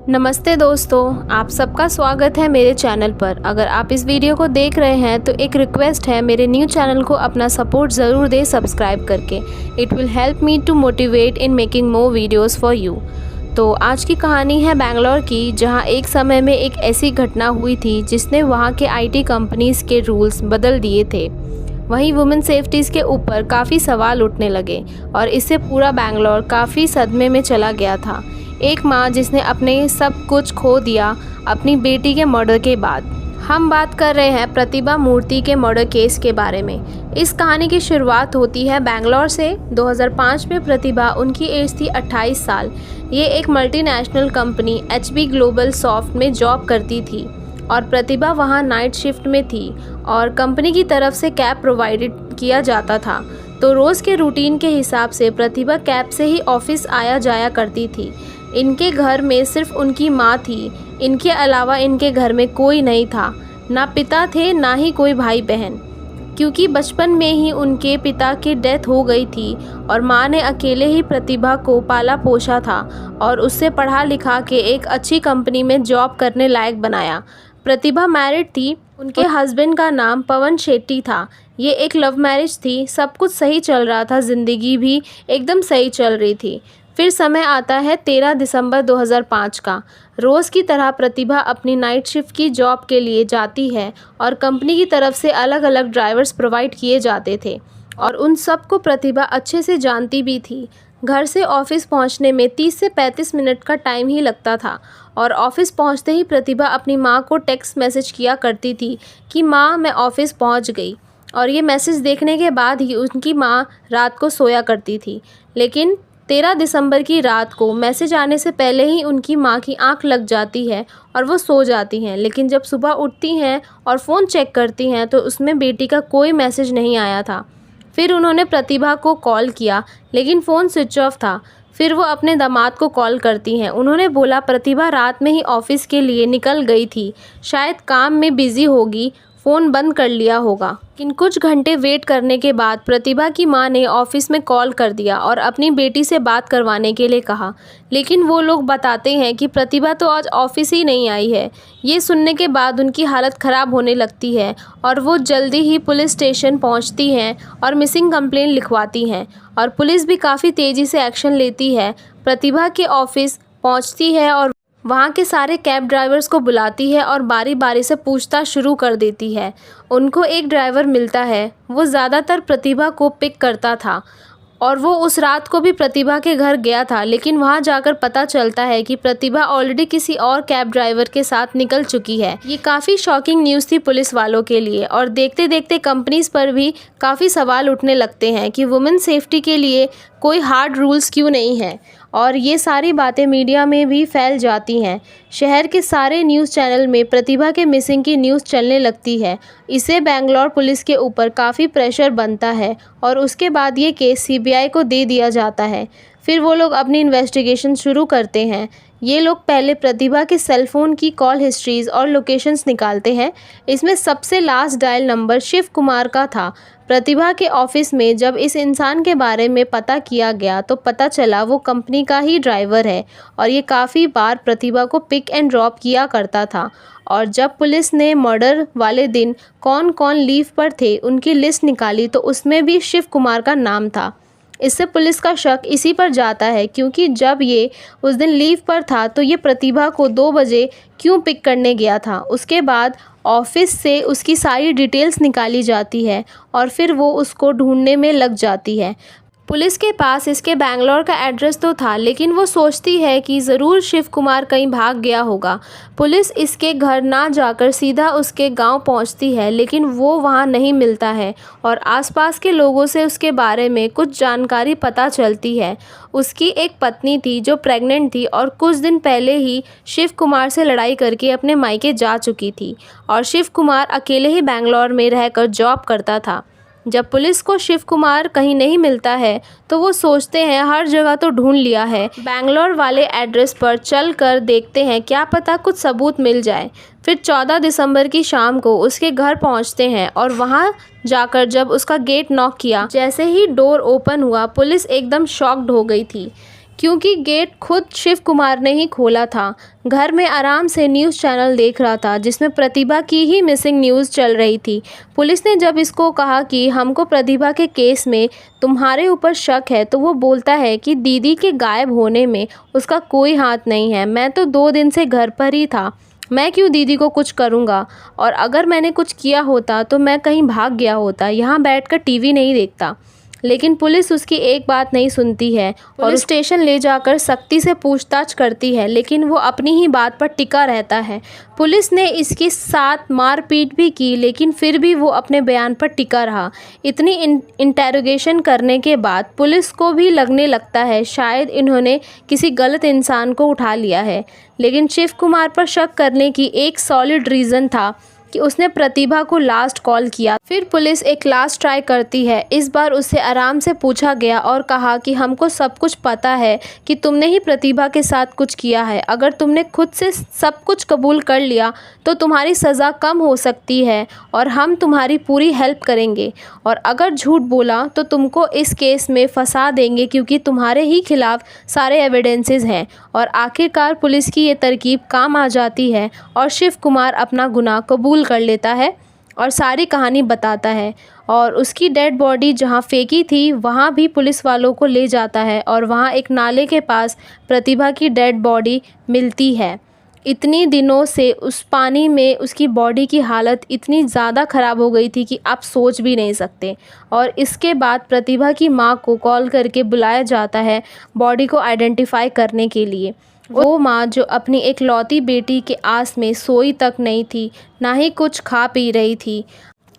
नमस्ते दोस्तों, आप सबका स्वागत है मेरे चैनल पर। अगर आप इस वीडियो को देख रहे हैं तो एक रिक्वेस्ट है, मेरे न्यू चैनल को अपना सपोर्ट ज़रूर दें सब्सक्राइब करके। It will help me to motivate in making more videos for you. तो आज की कहानी है बैंगलोर की, जहां एक समय में एक ऐसी घटना हुई थी जिसने वहां के आईटी कंपनीज़ के रूल्स बदल दिए थे। वहीं वुमेन सेफ्टीज़ के ऊपर काफ़ी सवाल उठने लगे और इससे पूरा बैंगलोर काफ़ी सदमे में चला गया था। एक माँ जिसने अपने सब कुछ खो दिया अपनी बेटी के मर्डर के बाद। हम बात कर रहे हैं प्रतिभा मूर्ति के मर्डर केस के बारे में। इस कहानी की शुरुआत होती है बैंगलोर से। 2005 में प्रतिभा, उनकी एज थी 28 साल। ये एक multinational company HB global soft में जॉब करती थी और प्रतिभा वहाँ नाइट शिफ्ट में थी और कंपनी की तरफ से कैब प्रोवाइडेड किया जाता था। तो रोज़ के रूटीन के हिसाब से प्रतिभा कैब से ही ऑफिस आया जाया करती थी। इनके घर में सिर्फ उनकी माँ थी। इनके अलावा इनके घर में कोई नहीं था, ना पिता थे ना ही कोई भाई बहन, क्योंकि बचपन में ही उनके पिता की डेथ हो गई थी और माँ ने अकेले ही प्रतिभा को पाला पोसा था और उससे पढ़ा लिखा के एक अच्छी कंपनी में जॉब करने लायक बनाया। प्रतिभा मैरिड थी। उनके हस्बैंड का नाम पवन शेट्टी था। ये एक लव मैरिज थी। सब कुछ सही चल रहा था, ज़िंदगी भी एकदम सही चल रही थी। फिर समय आता है 13 दिसंबर 2005 का। रोज़ की तरह प्रतिभा अपनी नाइट शिफ्ट की जॉब के लिए जाती है और कंपनी की तरफ से अलग अलग ड्राइवर्स प्रोवाइड किए जाते थे और उन सब को प्रतिभा अच्छे से जानती भी थी। घर से ऑफिस पहुंचने में 30 से 35 मिनट का टाइम ही लगता था और ऑफिस पहुंचते ही प्रतिभा अपनी माँ को टेक्स्ट मैसेज किया करती थी कि माँ, मैं ऑफिस पहुंच गई। और ये मैसेज देखने के बाद ही उनकी माँ रात को सोया करती थी। लेकिन 13 दिसंबर की रात को मैसेज आने से पहले ही उनकी माँ की आंख लग जाती है और वो सो जाती हैं। लेकिन जब सुबह उठती हैं और फ़ोन चेक करती हैं तो उसमें बेटी का कोई मैसेज नहीं आया था। फिर उन्होंने प्रतिभा को कॉल किया लेकिन फ़ोन स्विच ऑफ था। फिर वो अपने दामाद को कॉल करती हैं। उन्होंने बोला प्रतिभा रात में ही ऑफिस के लिए निकल गई थी, शायद काम में बिज़ी होगी, फ़ोन बंद कर लिया होगा। लेकिन कुछ घंटे वेट करने के बाद प्रतिभा की मां ने ऑफिस में कॉल कर दिया और अपनी बेटी से बात करवाने के लिए कहा। लेकिन वो लोग बताते हैं कि प्रतिभा तो आज ऑफिस ही नहीं आई है। ये सुनने के बाद उनकी हालत ख़राब होने लगती है और वो जल्दी ही पुलिस स्टेशन पहुंचती हैं और मिसिंग कंप्लेंट लिखवाती हैं और पुलिस भी काफ़ी तेज़ी से एक्शन लेती है। प्रतिभा के ऑफिस पहुँचती है और वहाँ के सारे कैब ड्राइवर्स को बुलाती है और बारी बारी से पूछताछ शुरू कर देती है। उनको एक ड्राइवर मिलता है, वो ज़्यादातर प्रतिभा को पिक करता था और वो उस रात को भी प्रतिभा के घर गया था। लेकिन वहाँ जाकर पता चलता है कि प्रतिभा ऑलरेडी किसी और कैब ड्राइवर के साथ निकल चुकी है। ये काफ़ी शॉकिंग न्यूज़ थी पुलिस वालों के लिए और देखते देखते कंपनीज़ पर भी काफ़ी सवाल उठने लगते हैं कि वुमेन सेफ्टी के लिए कोई हार्ड रूल्स क्यों नहीं है। और ये सारी बातें मीडिया में भी फैल जाती हैं। शहर के सारे न्यूज़ चैनल में प्रतिभा के मिसिंग की न्यूज़ चलने लगती है। इससे बेंगलोर पुलिस के ऊपर काफ़ी प्रेशर बनता है और उसके बाद ये केस CBI को दे दिया जाता है। फिर वो लोग अपनी इन्वेस्टिगेशन शुरू करते हैं। ये लोग पहले प्रतिभा के सेलफ़ोन की कॉल हिस्ट्रीज़ और लोकेशंस निकालते हैं। इसमें सबसे last dial number Shiv Kumar का था। प्रतिभा के ऑफिस में जब इस इंसान के बारे में पता किया गया तो पता चला वो कंपनी का ही ड्राइवर है और ये काफ़ी बार प्रतिभा को पिक एंड ड्रॉप किया करता था। और जब पुलिस ने मर्डर वाले दिन कौन कौन लीव पर थे उनकी लिस्ट निकाली तो उसमें भी शिव कुमार का नाम था। इससे पुलिस का शक इसी पर जाता है क्योंकि जब ये उस दिन लीव पर था तो ये प्रतिभा को 2 बजे क्यों पिक करने गया था। उसके बाद ऑफिस से उसकी सारी डिटेल्स निकाली जाती है और फिर वो उसको ढूंढने में लग जाती है। पुलिस के पास इसके बैंगलोर का एड्रेस तो था लेकिन वो सोचती है कि ज़रूर शिव कुमार कहीं भाग गया होगा। पुलिस इसके घर ना जाकर सीधा उसके गांव पहुंचती है लेकिन वो वहां नहीं मिलता है और आसपास के लोगों से उसके बारे में कुछ जानकारी पता चलती है। उसकी एक पत्नी थी जो प्रेग्नेंट थी और कुछ दिन पहले ही शिव कुमार से लड़ाई करके अपने मायके जा चुकी थी और शिव कुमार अकेले ही बैंगलोर में रहकर जॉब करता था। जब पुलिस को शिव कुमार कहीं नहीं मिलता है तो वो सोचते हैं हर जगह तो ढूंढ लिया है, बैंगलोर वाले एड्रेस पर चल कर देखते हैं, क्या पता कुछ सबूत मिल जाए। फिर 14 दिसंबर की शाम को उसके घर पहुंचते हैं और वहां जाकर जब उसका गेट नॉक किया, जैसे ही डोर ओपन हुआ पुलिस एकदम शॉक्ड हो गई थी क्योंकि गेट खुद शिव कुमार ने ही खोला था। घर में आराम से न्यूज़ चैनल देख रहा था जिसमें प्रतिभा की ही मिसिंग न्यूज़ चल रही थी। पुलिस ने जब इसको कहा कि हमको प्रतिभा के केस में तुम्हारे ऊपर शक है, तो वो बोलता है कि दीदी के गायब होने में उसका कोई हाथ नहीं है। मैं तो 2 दिन से घर पर ही था, मैं क्यों दीदी को कुछ करूँगा, और अगर मैंने कुछ किया होता तो मैं कहीं भाग गया होता, यहाँ बैठकर टीवी नहीं देखता। लेकिन पुलिस उसकी एक बात नहीं सुनती है और स्टेशन ले जाकर सख्ती से पूछताछ करती है, लेकिन वो अपनी ही बात पर टिका रहता है। पुलिस ने इसके साथ मारपीट भी की, लेकिन फिर भी वो अपने बयान पर टिका रहा। इतनी इंटेरोगेशन करने के बाद पुलिस को भी लगने लगता है शायद इन्होंने किसी गलत इंसान को उठा लिया है। लेकिन शिव कुमार पर शक करने की एक सॉलिड रीज़न था कि उसने प्रतिभा को लास्ट कॉल किया। फिर पुलिस एक लास्ट ट्राई करती है। इस बार उससे आराम से पूछा गया और कहा कि हमको सब कुछ पता है कि तुमने ही प्रतिभा के साथ कुछ किया है। अगर तुमने खुद से सब कुछ कबूल कर लिया तो तुम्हारी सज़ा कम हो सकती है और हम तुम्हारी पूरी हेल्प करेंगे, और अगर झूठ बोला तो तुमको इस केस में फंसा देंगे क्योंकि तुम्हारे ही खिलाफ सारे एविडेंसेस हैं। और आखिरकार पुलिस की ये तरकीब काम आ जाती है और शिव कुमार अपना गुनाह कबूल कर लेता है और सारी कहानी बताता है, और उसकी डेड बॉडी जहां फेंकी थी वहां भी पुलिस वालों को ले जाता है और वहां एक नाले के पास प्रतिभा की डेड बॉडी मिलती है। इतनी दिनों से उस पानी में उसकी बॉडी की हालत इतनी ज़्यादा ख़राब हो गई थी कि आप सोच भी नहीं सकते। और इसके बाद प्रतिभा की माँ को कॉल करके बुलाया जाता है बॉडी को आइडेंटिफाई करने के लिए। वो माँ जो अपनी एक लौती बेटी के आस में सोई तक नहीं थी, ना ही कुछ खा पी रही थी।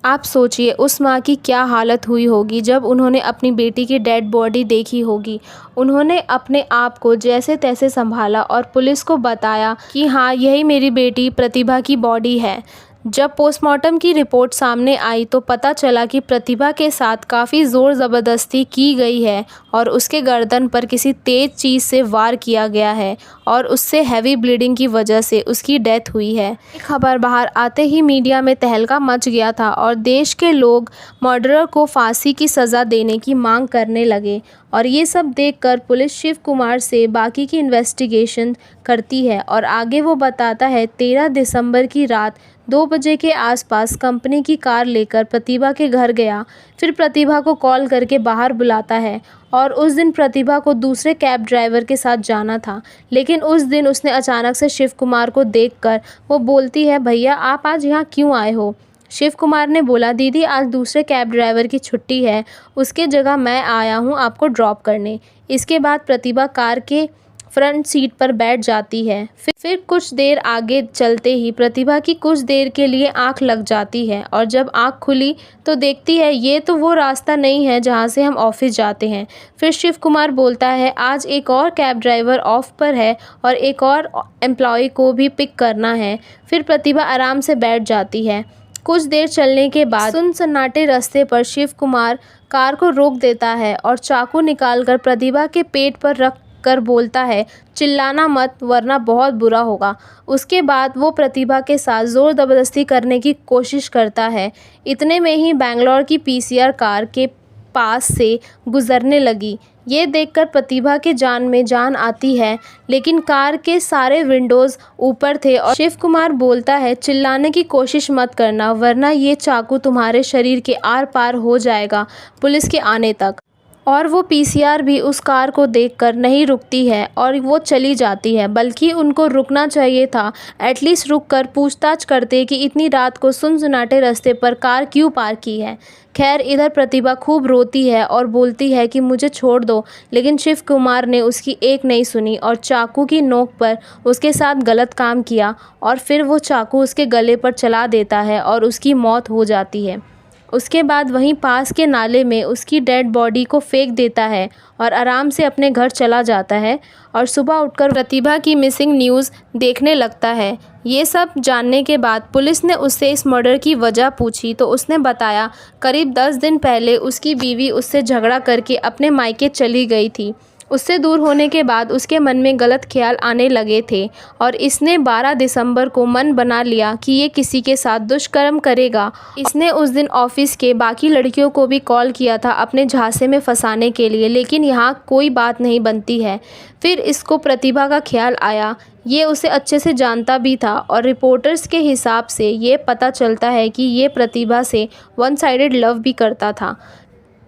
आप सोचिए उस माँ की क्या हालत हुई होगी जब उन्होंने अपनी बेटी की डेड बॉडी देखी होगी। उन्होंने अपने आप को जैसे तैसे संभाला और पुलिस को बताया कि हाँ, यही मेरी बेटी प्रतिभा की बॉडी है। जब पोस्टमार्टम की रिपोर्ट सामने आई तो पता चला कि प्रतिभा के साथ काफ़ी ज़ोर ज़बरदस्ती की गई है और उसके गर्दन पर किसी तेज़ चीज़ से वार किया गया है और उससे हैवी ब्लीडिंग की वजह से उसकी डेथ हुई है। ये खबर बाहर आते ही मीडिया में तहलका मच गया था और देश के लोग मर्डरर को फांसी की सज़ा देने की मांग करने लगे। और ये सब देखकर पुलिस शिव कुमार से बाकी की इन्वेस्टिगेशन करती है और आगे वो बताता है 13 दिसंबर की रात 2 बजे के आसपास कंपनी की कार लेकर प्रतिभा के घर गया। फिर प्रतिभा को कॉल करके बाहर बुलाता है और उस दिन प्रतिभा को दूसरे कैब ड्राइवर के साथ जाना था, लेकिन उस दिन उसने अचानक से शिव कुमार को देखकर वो बोलती है, भैया आप आज यहाँ क्यों आए हो? शिव कुमार ने बोला, दीदी आज दूसरे कैब ड्राइवर की छुट्टी है, उसके जगह मैं आया हूँ आपको ड्रॉप करने। इसके बाद प्रतिभा कार के फ्रंट सीट पर बैठ जाती है। फिर कुछ देर आगे चलते ही प्रतिभा की कुछ देर के लिए आंख लग जाती है और जब आंख खुली तो देखती है ये तो वो रास्ता नहीं है जहाँ से हम ऑफिस जाते हैं। फिर शिव कुमार बोलता है आज एक और कैब ड्राइवर ऑफ पर है और एक और एम्प्लॉय को भी पिक करना है। फिर प्रतिभा आराम से बैठ जाती है। कुछ देर चलने के बाद सुनसन्नाटे रास्ते पर शिव कुमार कार को रोक देता है और चाकू निकालकर प्रतिभा के पेट पर रख कर बोलता है, चिल्लाना मत वरना बहुत बुरा होगा। उसके बाद वो प्रतिभा के साथ ज़ोर ज़बरदस्ती करने की कोशिश करता है। इतने में ही बैंगलोर की पीसीआर कार के पास से गुजरने लगी। ये देखकर प्रतिभा के जान में जान आती है, लेकिन कार के सारे विंडोज़ ऊपर थे और शिव कुमार बोलता है चिल्लाने की कोशिश मत करना वरना ये चाकू तुम्हारे शरीर के आर पार हो जाएगा पुलिस के आने तक। और वो पीसीआर भी उस कार को देखकर नहीं रुकती है और वो चली जाती है, बल्कि उनको रुकना चाहिए था। एटलीस्ट रुककर पूछताछ करते कि इतनी रात को सुनसनाटे रास्ते पर कार क्यों पार्क की है। खैर इधर प्रतिभा खूब रोती है और बोलती है कि मुझे छोड़ दो, लेकिन शिव कुमार ने उसकी एक नहीं सुनी और चाकू की नोक पर उसके साथ गलत काम किया और फिर वो चाकू उसके गले पर चला देता है और उसकी मौत हो जाती है। उसके बाद वहीं पास के नाले में उसकी डेड बॉडी को फेंक देता है और आराम से अपने घर चला जाता है और सुबह उठकर प्रतिभा की मिसिंग न्यूज़ देखने लगता है। ये सब जानने के बाद पुलिस ने उससे इस मर्डर की वजह पूछी तो उसने बताया करीब 10 दिन पहले उसकी बीवी उससे झगड़ा करके अपने मायके चली गई थी। उससे दूर होने के बाद उसके मन में गलत ख्याल आने लगे थे और इसने 12 दिसंबर को मन बना लिया कि ये किसी के साथ दुष्कर्म करेगा। इसने उस दिन ऑफिस के बाकी लड़कियों को भी कॉल किया था अपने झांसे में फंसाने के लिए, लेकिन यहाँ कोई बात नहीं बनती है। फिर इसको प्रतिभा का ख्याल आया। ये उसे अच्छे से जानता भी था और रिपोर्टर्स के हिसाब से ये पता चलता है कि ये प्रतिभा से वन साइडेड लव भी करता था।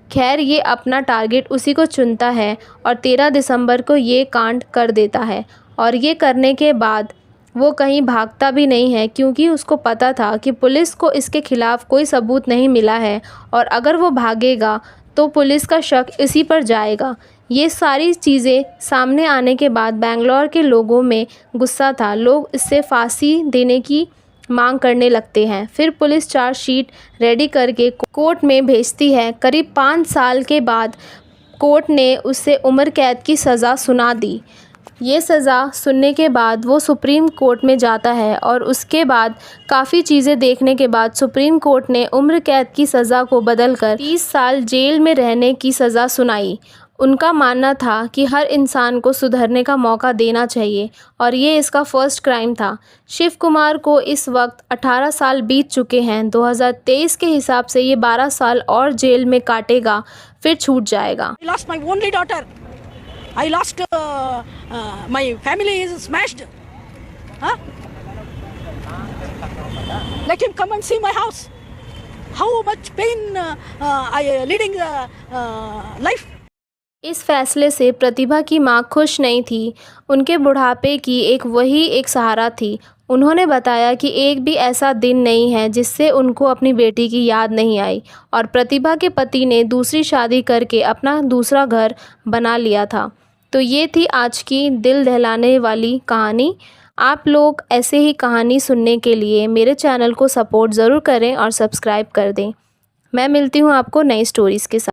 खैर ये अपना टारगेट उसी को चुनता है और 13 दिसंबर को ये कांड कर देता है। और ये करने के बाद वो कहीं भागता भी नहीं है, क्योंकि उसको पता था कि पुलिस को इसके खिलाफ़ कोई सबूत नहीं मिला है और अगर वो भागेगा तो पुलिस का शक इसी पर जाएगा। ये सारी चीज़ें सामने आने के बाद बेंगलोर के लोगों में गुस्सा था। लोग इससे फांसी देने की मांग करने लगते हैं। फिर पुलिस चार्जशीट रेडी करके कोर्ट में भेजती है। करीब 5 साल के बाद कोर्ट ने उसे उम्र कैद की सज़ा सुना दी। ये सज़ा सुनने के बाद वो सुप्रीम कोर्ट में जाता है और उसके बाद काफ़ी चीज़ें देखने के बाद सुप्रीम कोर्ट ने उम्र कैद की सज़ा को बदलकर 30 साल जेल में रहने की सज़ा सुनाई। उनका मानना था कि हर इंसान को सुधरने का मौका देना चाहिए और ये इसका फर्स्ट क्राइम था। शिव कुमार को इस वक्त 18 साल बीत चुके हैं। 2023 के हिसाब से ये 12 साल और जेल में काटेगा, फिर छूट जाएगा। I lost my only daughter. I lost my family is smashed. Huh? Let him come and see my house. How much pain I leading life. इस फैसले से प्रतिभा की मां खुश नहीं थी। उनके बुढ़ापे की एक सहारा थी। उन्होंने बताया कि एक भी ऐसा दिन नहीं है जिससे उनको अपनी बेटी की याद नहीं आई और प्रतिभा के पति ने दूसरी शादी करके अपना दूसरा घर बना लिया था। तो ये थी आज की दिल दहलाने वाली कहानी। आप लोग ऐसे ही कहानी सुनने के लिए मेरे चैनल को सपोर्ट ज़रूर करें और सब्सक्राइब कर दें। मैं मिलती हूँ आपको नई स्टोरीज़ के साथ।